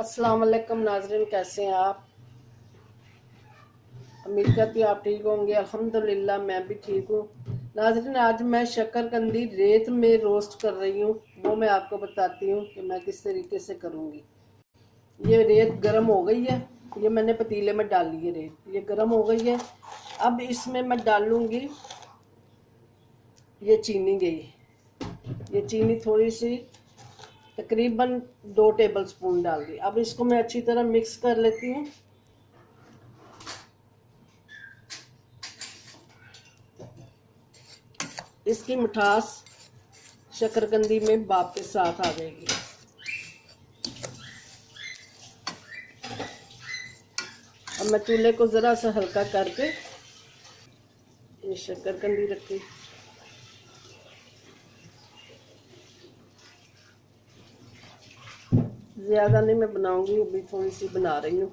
अस्सलाम वालेकुम नाज़रीन, कैसे हैं आप? उम्मीद करती हूँ आप ठीक होंगे। अल्हम्दुलिल्लाह मैं भी ठीक हूँ। नाज़रीन, आज मैं शकरकंदी रेत में रोस्ट कर रही हूँ, वो मैं आपको बताती हूँ कि मैं किस तरीके से करूँगी। ये रेत गर्म हो गई है, ये मैंने पतीले में डाली है रेत, ये गर्म हो गई है। अब इसमें मैं डालूँगी ये चीनी गई, ये चीनी थोड़ी सी तकरीबन 2 टेबलस्पून डाल दी। अब इसको मैं अच्छी तरह मिक्स कर लेती हूँ। इसकी मिठास शकरकंदी में बाप के साथ आ जाएगी। अब मैं चूल्हे को ज़रा सा हल्का करके ये शकरकंदी रखी, ज़्यादा नहीं मैं बनाऊंगी, अभी थोड़ी सी बना रही हूँ।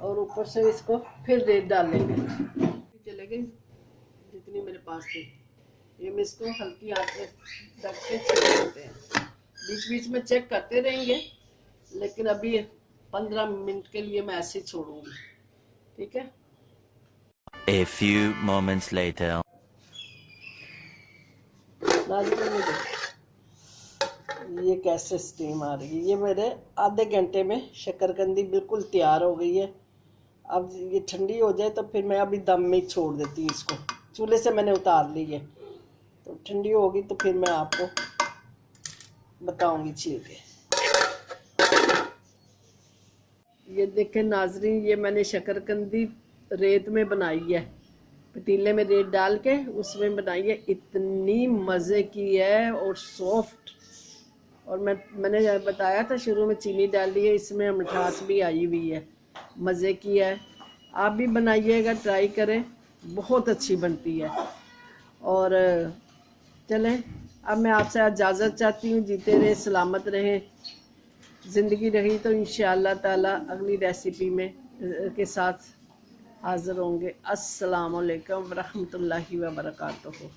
और ऊपर से इसको फिर रेत डालेंगे, चले गई जितनी मेरे पास थी। ये मैं इसको हल्की आंच पे रख के छोड़ते हैं, बीच बीच में चेक करते रहेंगे, लेकिन अभी 15 मिनट के लिए मैं ऐसे ही छोड़ूंगी, ठीक है। A few moments later. ये कैसे स्टीम आ रही है। ये मेरे आधे घंटे में शकरकंदी बिल्कुल तैयार हो गई है। अब ये ठंडी हो जाए तो फिर मैं अभी दम में छोड़ देती हूँ इसको, चूल्हे से मैंने उतार ली है, तो ठंडी होगी तो फिर मैं आपको बताऊंगी छील के। ये देखें नाजरीन, ये मैंने शकरकंदी रेत में बनाई है, पतीले में रेत डाल के उसमें बनाई है। इतनी मज़े की है और सॉफ्ट, और मैंने बताया था शुरू में चीनी डाली है, इसमें मिठास भी आई हुई है, मज़े की है। आप भी बनाइएगा, ट्राई करें, बहुत अच्छी बनती है। और चलें, अब मैं आपसे इजाज़त चाहती हूँ। जीते रहे, सलामत रहें, ज़िंदगी रही तो इंशाअल्लाह ताला अगली रेसिपी में के साथ हाज़िर होंगे। अस्सलाम वालेकुम रहमतुल्लाहि व बरकातुहू।